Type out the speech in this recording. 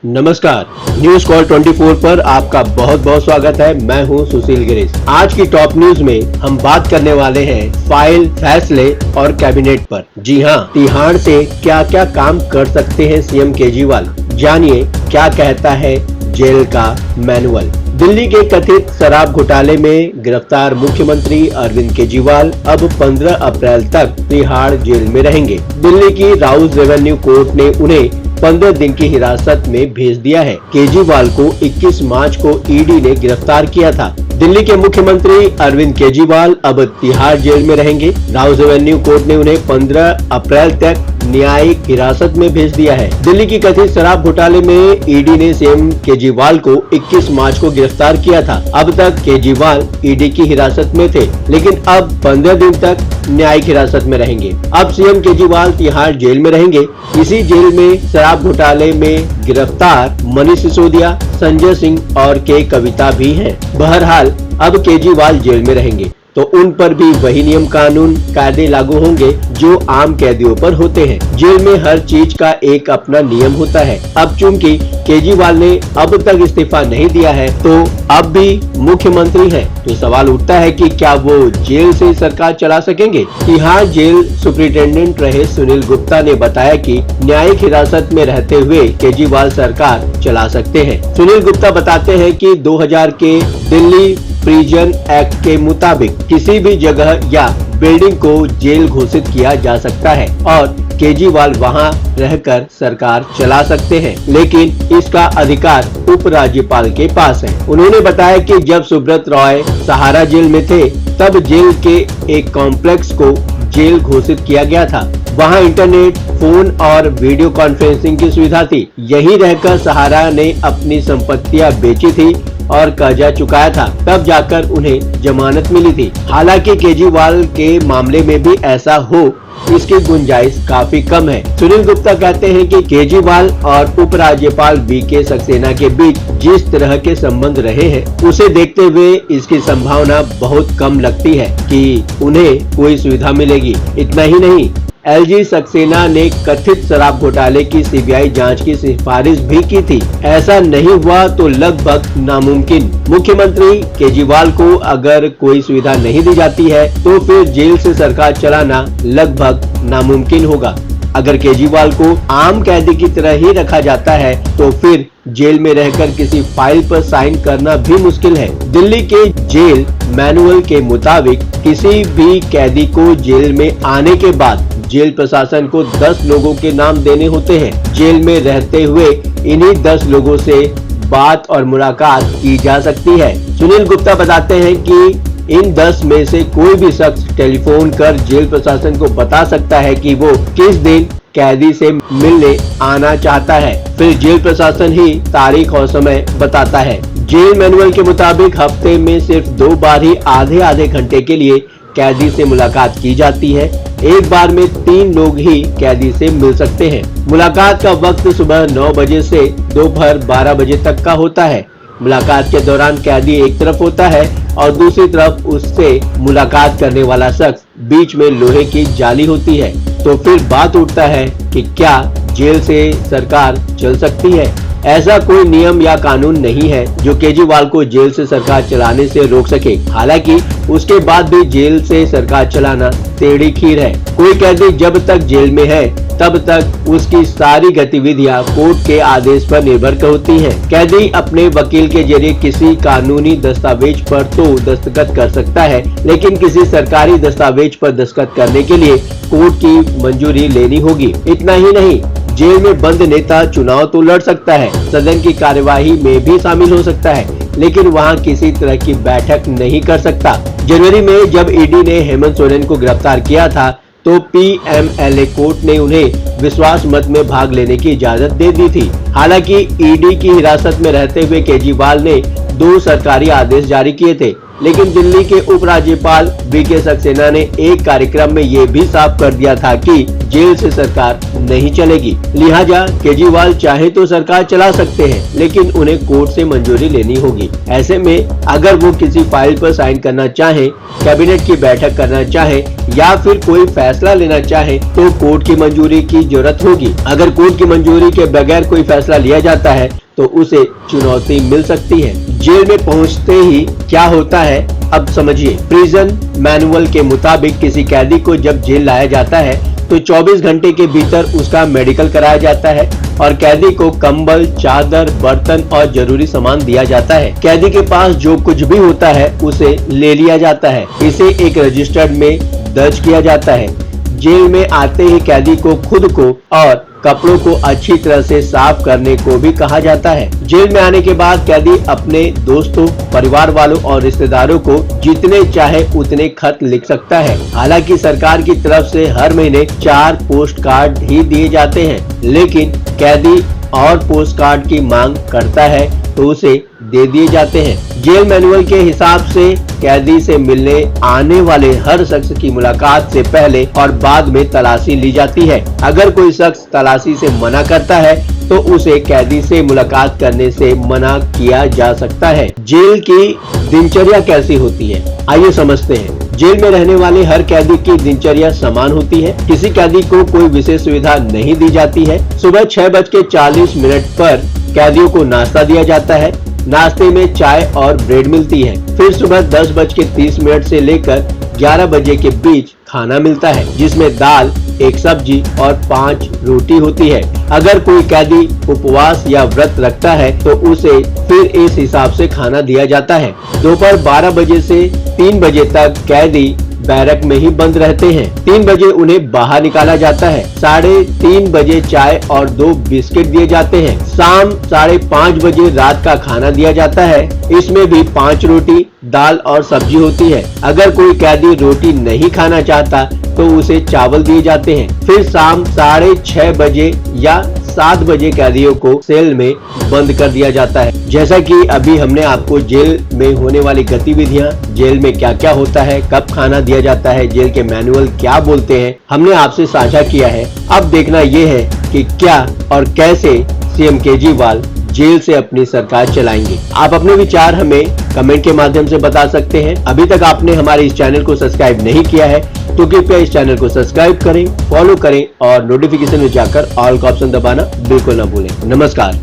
नमस्कार, news call 24 पर आपका बहुत बहुत स्वागत है। मैं हूं सुशील गिरीश। आज की टॉप न्यूज में हम बात करने वाले हैं फाइल, फैसले और कैबिनेट पर। जी हां, तिहाड़ से क्या क्या काम कर सकते हैं सीएम केजरीवाल, जानिए क्या कहता है जेल का मैनुअल। दिल्ली के कथित शराब घोटाले में गिरफ्तार मुख्यमंत्री अरविंद केजरीवाल अब 15 अप्रैल तक तिहाड़ जेल में रहेंगे। दिल्ली की राउस रेवेन्यू कोर्ट ने उन्हें 15 दिन की हिरासत में भेज दिया है। केजरीवाल को 21 मार्च को ईडी ने गिरफ्तार किया था। दिल्ली के मुख्यमंत्री अरविंद केजरीवाल अब तिहाड़ जेल में रहेंगे। राउस रेवेन्यू कोर्ट ने उन्हें 15 अप्रैल तक न्यायिक हिरासत में भेज दिया है। दिल्ली की कथित शराब घोटाले में ईडी ने सीएम केजरीवाल को 21 मार्च को गिरफ्तार किया था। अब तक केजरीवाल ईडी की हिरासत में थे, लेकिन अब 15 दिन तक न्यायिक हिरासत में रहेंगे। अब सीएम केजरीवाल तिहाड़ जेल में रहेंगे। इसी जेल में शराब घोटाले में गिरफ्तार मनीष सिसोदिया, संजय सिंह और के कविता भी हैं। बहरहाल अब केजरीवाल जेल में रहेंगे तो उन पर भी वही नियम कानून कायदे लागू होंगे जो आम कैदियों पर होते हैं। जेल में हर चीज का एक अपना नियम होता है। अब चूंकि केजरीवाल ने अब तक इस्तीफा नहीं दिया है तो अब भी मुख्यमंत्री हैं, तो सवाल उठता है कि क्या वो जेल से सरकार चला सकेंगे। तिहाड़ जेल सुपरिटेंडेंट रहे सुनील गुप्ता ने बताया कि न्यायिक हिरासत में रहते हुए केजरीवाल सरकार चला सकते हैं। सुनील गुप्ता बताते हैं कि 2000 के दिल्ली प्रिजन एक्ट के मुताबिक किसी भी जगह या बिल्डिंग को जेल घोषित किया जा सकता है और केजरीवाल वहां रहकर सरकार चला सकते हैं, लेकिन इसका अधिकार उपराज्यपाल के पास है। उन्होंने बताया कि जब सुब्रत रॉय सहारा जेल में थे तब जेल के एक कॉम्प्लेक्स को जेल घोषित किया गया था। वहां इंटरनेट, फोन और वीडियो कॉन्फ्रेंसिंग की सुविधा थी। यहीं रहकर सहारा ने अपनी संपत्तियां बेची थी और कर्जा चुकाया था, तब जाकर उन्हें जमानत मिली थी। हालांकि केजरीवाल के मामले में भी ऐसा हो इसकी गुंजाइश काफी कम है। सुनील गुप्ता कहते हैं कि केजरीवाल और उपराज्यपाल वीके सक्सेना के बीच जिस तरह के संबंध रहे हैं उसे देखते हुए इसकी संभावना बहुत कम लगती है कि उन्हें कोई सुविधा मिलेगी। इतना ही नहीं, एलजी सक्सेना ने कथित शराब घोटाले की सीबीआई जांच की सिफारिश भी की थी। ऐसा नहीं हुआ तो लगभग नामुमकिन। मुख्यमंत्री केजरीवाल को अगर कोई सुविधा नहीं दी जाती है तो फिर जेल से सरकार चलाना लगभग नामुमकिन होगा। अगर केजरीवाल को आम कैदी की तरह ही रखा जाता है तो फिर जेल में रहकर किसी फाइल पर साइन करना भी मुश्किल है। दिल्ली के जेल मैनुअल के मुताबिक किसी भी कैदी को जेल में आने के बाद जेल प्रशासन को 10 लोगों के नाम देने होते हैं। जेल में रहते हुए इन्हीं 10 लोगों से बात और मुलाकात की जा सकती है। सुनील गुप्ता बताते हैं कि इन 10 में से कोई भी शख्स टेलीफोन कर जेल प्रशासन को बता सकता है कि वो किस दिन कैदी से मिलने आना चाहता है। फिर जेल प्रशासन ही तारीख और समय बताता है। जेल मैनुअल के मुताबिक हफ्ते में सिर्फ 2 बार ही आधे घंटे के लिए कैदी से मुलाकात की जाती है। एक बार में 3 लोग ही कैदी से मिल सकते हैं। मुलाकात का वक्त सुबह 9 बजे से दोपहर 12 बजे तक का होता है। मुलाकात के दौरान कैदी एक तरफ होता है और दूसरी तरफ उससे मुलाकात करने वाला शख्स, बीच में लोहे की जाली होती है। तो फिर बात उठता है कि क्या जेल से सरकार चल सकती है। ऐसा कोई नियम या कानून नहीं है जो केजरीवाल को जेल से सरकार चलाने से रोक सके। हालांकि उसके बाद भी जेल से सरकार चलाना टेढ़ी खीर है। कोई कैदी जब तक जेल में है तब तक उसकी सारी गतिविधियां कोर्ट के आदेश पर निर्भर होती हैं। कैदी अपने वकील के जरिए किसी कानूनी दस्तावेज पर तो दस्तखत कर सकता है, लेकिन किसी सरकारी दस्तावेज पर दस्तखत करने के लिए कोर्ट की मंजूरी लेनी होगी। इतना ही नहीं, जेल में बंद नेता चुनाव तो लड़ सकता है, सदन की कार्यवाही में भी शामिल हो सकता है, लेकिन वहां किसी तरह की बैठक नहीं कर सकता। जनवरी में जब ईडी ने हेमंत सोरेन को गिरफ्तार किया था तो पीएमएलए कोर्ट ने उन्हें विश्वास मत में भाग लेने की इजाजत दे दी थी। हालांकि ईडी की हिरासत में रहते हुए केजरीवाल ने 2 सरकारी आदेश जारी किए थे, लेकिन दिल्ली के उपराज्यपाल वीके सक्सेना ने एक कार्यक्रम में ये भी साफ कर दिया था कि जेल से सरकार नहीं चलेगी। लिहाजा केजरीवाल चाहे तो सरकार चला सकते हैं, लेकिन उन्हें कोर्ट से मंजूरी लेनी होगी। ऐसे में अगर वो किसी फाइल पर साइन करना चाहे, कैबिनेट की बैठक करना चाहे या फिर कोई फैसला लेना चाहे तो कोर्ट की मंजूरी की जरूरत होगी। अगर कोर्ट की मंजूरी के बगैर कोई फैसला लिया जाता है तो उसे चुनौती मिल सकती है। जेल में पहुंचते ही क्या होता है अब समझिए। प्रिजन मैनुअल के मुताबिक किसी कैदी को जब जेल लाया जाता है तो 24 घंटे के भीतर उसका मेडिकल कराया जाता है और कैदी को कंबल, चादर, बर्तन और जरूरी सामान दिया जाता है। कैदी के पास जो कुछ भी होता है उसे ले लिया जाता है। इसे एक रजिस्टर्ड में दर्ज किया जाता है। जेल में आते ही कैदी को खुद को और कपड़ों को अच्छी तरह से साफ करने को भी कहा जाता है। जेल में आने के बाद कैदी अपने दोस्तों, परिवार वालों और रिश्तेदारों को जितने चाहे उतने खत लिख सकता है। हालांकि सरकार की तरफ से हर महीने 4 पोस्ट कार्ड ही दिए जाते हैं, लेकिन कैदी और पोस्ट कार्ड की मांग करता है तो उसे दे दिए जाते हैं। जेल मैनुअल के हिसाब से कैदी से मिलने आने वाले हर शख्स की मुलाकात से पहले और बाद में तलाशी ली जाती है। अगर कोई शख्स तलाशी से मना करता है तो उसे कैदी से मुलाकात करने से मना किया जा सकता है। जेल की दिनचर्या कैसी होती है, आइए समझते हैं। जेल में रहने वाले हर कैदी की दिनचर्या समान होती है। किसी कैदी को कोई विशेष सुविधा नहीं दी जाती है। सुबह 6:40 पर कैदियों को नाश्ता दिया जाता है। नाश्ते में चाय और ब्रेड मिलती है। फिर सुबह 10:30 से लेकर 11 बजे के बीच खाना मिलता है, जिसमें दाल, 1 सब्जी और 5 रोटी होती है। अगर कोई कैदी उपवास या व्रत रखता है तो उसे फिर इस हिसाब से खाना दिया जाता है। दोपहर 12 बजे से 3 बजे तक कैदी बैरक में ही बंद रहते हैं। 3 बजे उन्हें बाहर निकाला जाता है। 3:30 बजे चाय और 2 बिस्किट दिए जाते हैं। शाम 5:30 बजे रात का खाना दिया जाता है। इसमें भी 5 रोटी, दाल और सब्जी होती है। अगर कोई कैदी रोटी नहीं खाना चाहता तो उसे चावल दिए जाते हैं। फिर शाम 6:30 बजे या 7 बजे कैदियों को सेल में बंद कर दिया जाता है। जैसा कि अभी हमने आपको जेल में होने वाली गतिविधियां, जेल में क्या क्या होता है, कब खाना दिया जाता है, जेल के मैनुअल क्या बोलते हैं, हमने आपसे साझा किया है। अब देखना यह है कि क्या और कैसे सीएम केजरीवाल जेल से अपनी सरकार चलाएंगे। आप अपने विचार हमें कमेंट के माध्यम से बता सकते हैं। अभी तक आपने हमारे इस चैनल को सब्सक्राइब नहीं किया है तो कृपया इस चैनल को सब्सक्राइब करें, फॉलो करें और नोटिफिकेशन में जाकर ऑल का ऑप्शन दबाना बिल्कुल न भूलें। नमस्कार।